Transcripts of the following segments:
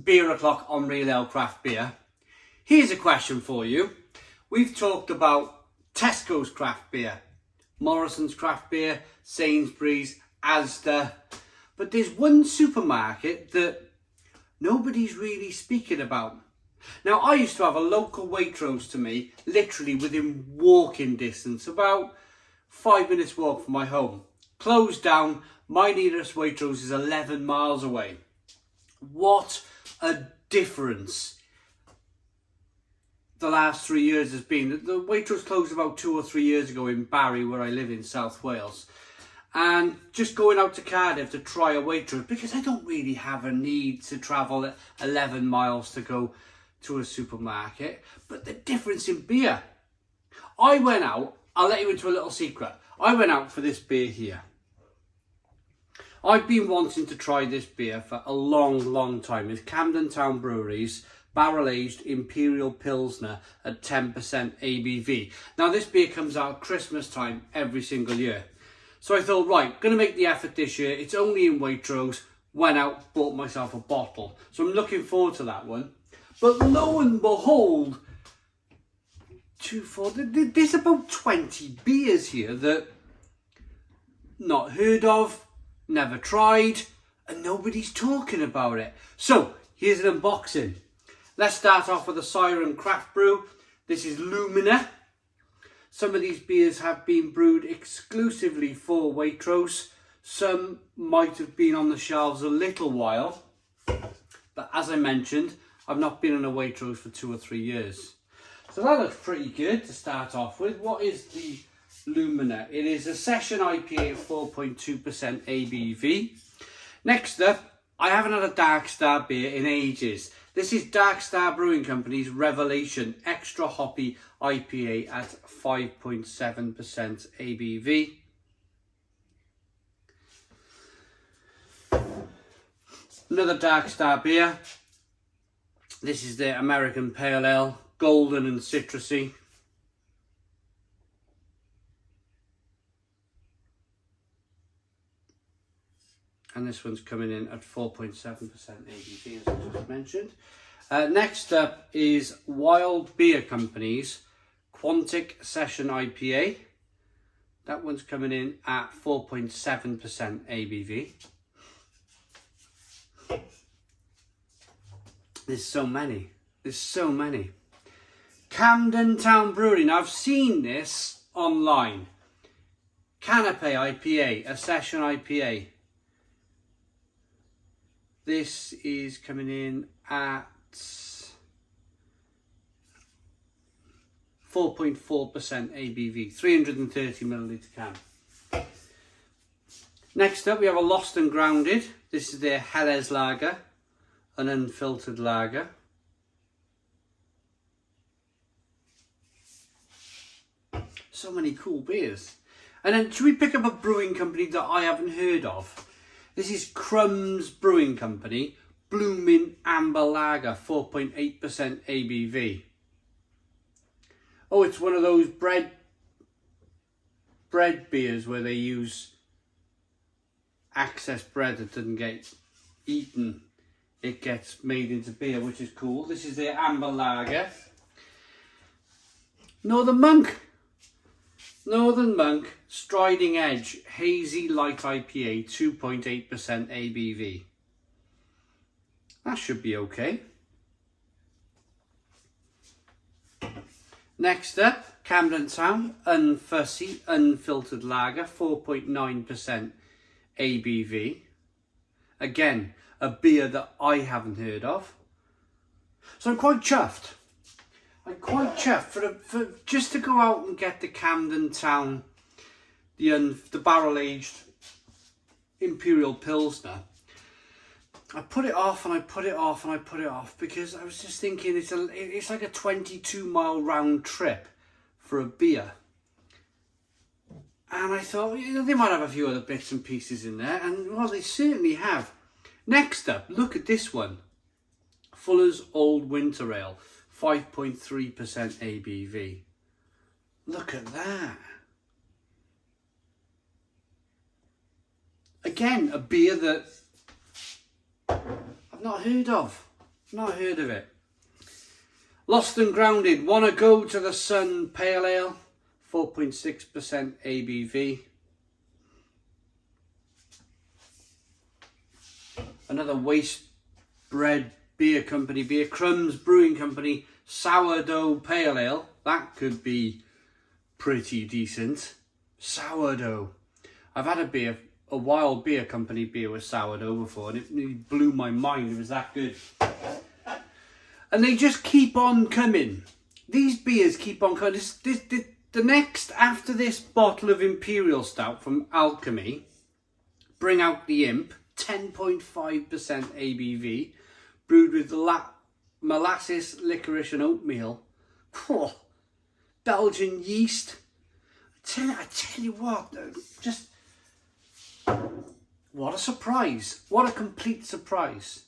Beer O'Clock on Real Ale Craft Beer. Here's a question for you. We've talked about Tesco's craft beer, Morrison's craft beer, Sainsbury's, Asda, but there's one supermarket that nobody's really speaking about. Now, I used to have a local Waitrose to me, literally within walking distance, about 5 minutes walk from my home. Closed down, my nearest Waitrose is 11 miles away. What a difference the last 3 years has been. The Waitrose closed about 2 or 3 years ago in Barry, where I live in South Wales. And just going out to Cardiff to try a Waitrose, because I don't really have a need to travel 11 miles to go to a supermarket. But the difference in beer. I went out, I'll let you into a little secret. I went out for this beer here. I've been wanting to try this beer for a long time. It's Camden Town Brewery's barrel-aged Imperial Pilsner at 10% ABV. Now, this beer comes out at Christmas time every single year. So I thought, right, going to make the effort this year. It's only in Waitrose. Went out, bought myself a bottle. So I'm looking forward to that one. But lo and behold, there's about 20 beers here that not heard of, never tried, and nobody's talking about it. So here's an unboxing. Let's start off with a Siren craft brew. This is Lumina. Some of these beers have been brewed exclusively for Waitrose. Some might have been on the shelves a little while, but as I mentioned, I've not been on a Waitrose for 2 or 3 years. So that looks pretty good to start off with. What is the Lumina? It is a Session IPA at 4.2% ABV. Next up, I haven't had a Dark Star beer in ages. This is Dark Star Brewing Company's Revelation Extra Hoppy IPA at 5.7% ABV. Another Dark Star beer. This is the American Pale Ale, golden and citrusy. And this one's coming in at 4.7% ABV, as I just mentioned. Next up is Wild Beer Company's Quantic Session Ipa. That one's coming in at 4.7% ABV. There's so many. Camden Town Brewery. Now, I've seen this online. Canapé IPA, a Session IPA. This is coming in at 4.4% ABV, 330 millilitre can. Next up, we have a Lost and Grounded. This is their Helles Lager, an unfiltered lager. So many cool beers. And then, should we pick up a brewing company that I haven't heard of? This is Crumbs Brewing Company, Bloomin Amber Lager, 4.8% ABV. Oh, it's one of those bread beers where they use excess bread that doesn't get eaten. It gets made into beer, which is cool. This is the Amber Lager. Northern Monk Striding Edge Hazy Light IPA, 2.8% ABV. That should be okay. Next up, Camden Town Unfussy Unfiltered Lager, 4.9% ABV. Again, a beer that I haven't heard of. So I'm quite chuffed. For just to go out and get the Camden Town, the barrel-aged Imperial Pilsner. I put it off and I put it off and I put it off because I was just thinking it's like a 22-mile round trip for a beer. And I thought, they might have a few other bits and pieces in there, and well, they certainly have. Next up, look at this one. Fuller's Old Winter Ale, 5.3% ABV. Look at that. Again, a beer that I've not heard of. Not heard of it. Lost and Grounded, Wanna Go to the Sun Pale Ale, 4.6% ABV. Another waste bread beer company beer, Crumbs Brewing Company, Sourdough Pale Ale. That could be pretty decent. Sourdough. I've had a wild beer company beer with sourdough before, and it really blew my mind. It was that good. And they just keep on coming. These beers keep on coming. The next, after this bottle of Imperial Stout from Alechemy, bring out the Imp, 10.5% ABV, brewed with molasses, licorice and oatmeal. Oh, Belgian yeast. I tell you what, just what a surprise. What a complete surprise.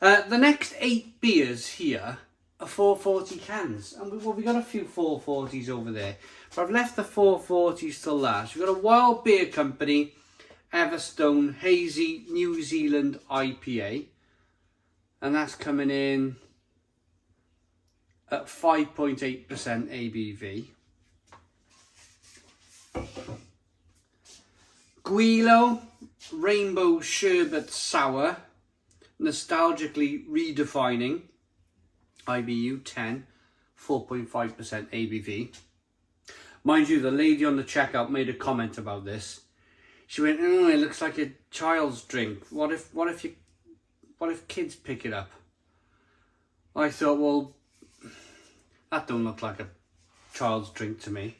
The next 8 beers here are 440 cans. And we've got a few 440s over there. But I've left the 440s till last. We've got a Wild Beer Company, Everstone, Hazy, New Zealand IPA. And that's coming in at 5.8% ABV. Gwei.lo, Rainbow Sherbet Sour, nostalgically redefining, IBU 10, 4.5% ABV. Mind you, the lady on the checkout made a comment about this. She went, "Oh, it looks like a child's drink. What if kids pick it up?" I thought, well, that don't look like a child's drink to me.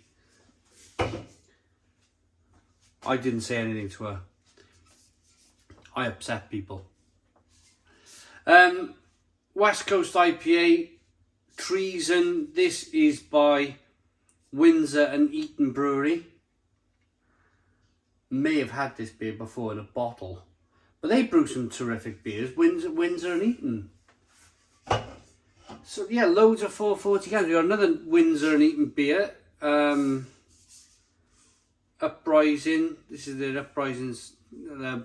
I didn't say anything to her. I upset people. West Coast IPA, Treason. This is by Windsor and Eton Brewery. May have had this beer before in a bottle, but they brew some terrific beers. Windsor and Eton. So yeah, loads of 440 cans. We got another Windsor and Eton beer. Uprising. This is their Uprising's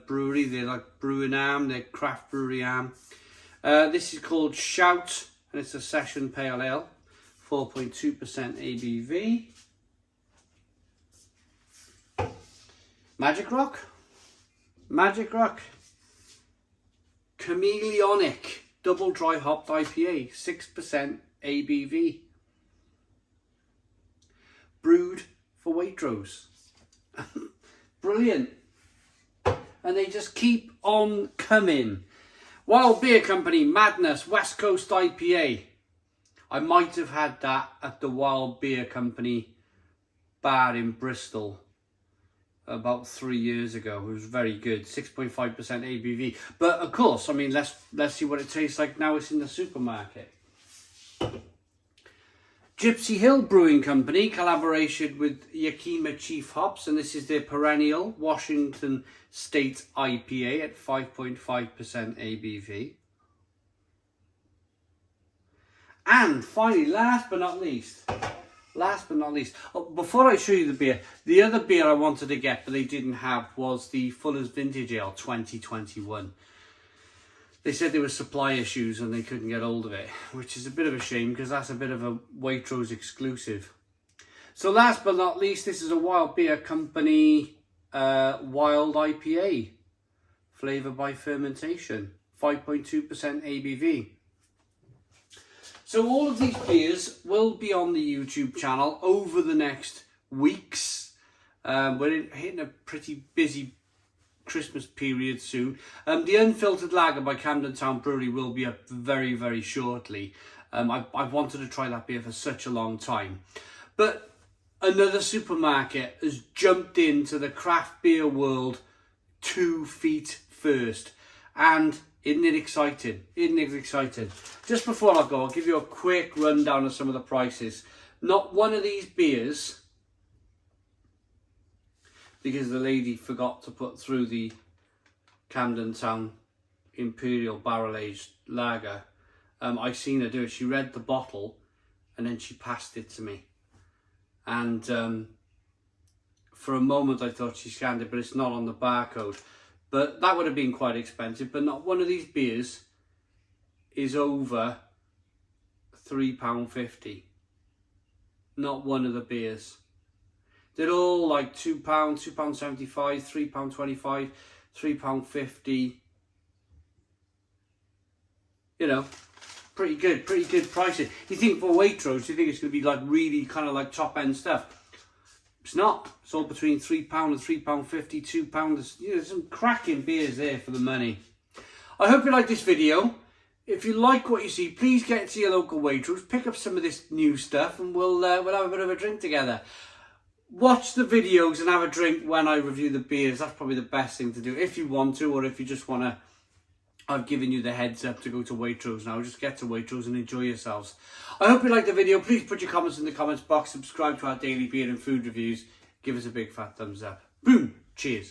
brewery. They're like brewing arm. They're craft brewery arm. This is called Shout, and it's a session pale ale, 4.2% ABV. Magic Rock, Chameleonic, double dry hopped IPA, 6% ABV. Brewed for Waitrose. Brilliant. And they just keep on coming. Wild Beer Company, Madness, West Coast IPA. I might have had that at the Wild Beer Company bar in Bristol about 3 years ago. It was very good, 6.5% ABV. But of course, I mean, let's see what it tastes like now it's in the supermarket. Gipsy Hill Brewing Company, collaboration with Yakima Chief Hops, and this is their Perennial Washington State IPA at 5.5% ABV. And finally, last but not least, before I show you the beer, the other beer I wanted to get but they didn't have was the Fuller's Vintage Ale 2021. They said there were supply issues and they couldn't get hold of it, which is a bit of a shame because that's a bit of a Waitrose exclusive. So last but not least, this is a Wild Beer Company Wild IPA, flavour by fermentation, 5.2% ABV. So all of these beers will be on the YouTube channel over the next weeks. We're hitting a pretty busy Christmas period soon. The Unfiltered Lager by Camden Town Brewery will be up very, very shortly. I've wanted to try that beer for such a long time. But another supermarket has jumped into the craft beer world 2 feet first. And isn't it exciting? Isn't it exciting? Just before I go, I'll give you a quick rundown of some of the prices. Not one of these beers, because the lady forgot to put through the Camden Town Imperial barrel-aged lager. I seen her do it. She read the bottle and then she passed it to me. And for a moment I thought she scanned it, but it's not on the barcode. But that would have been quite expensive. But not one of these beers is over £3.50. Not one of the beers. They're all like £2, £2.75, £3.25, £3.50. You know, pretty good pricing. You think for Waitrose, you think it's going to be like really kind of like top end stuff. It's not. It's all between £3 and £3.50, £2. You know, there's some cracking beers there for the money. I hope you like this video. If you like what you see, please get to your local Waitrose, pick up some of this new stuff, and we'll have a bit of a drink together. Watch the videos and have a drink when I review the beers. That's probably the best thing to do if you want to, or if you just want to. I've given you the heads up to go to Waitrose now. Just get to Waitrose and enjoy yourselves. I hope you liked the video. Please put your comments in the comments box. Subscribe to our daily beer and food reviews. Give us a big fat thumbs up. Boom. Cheers.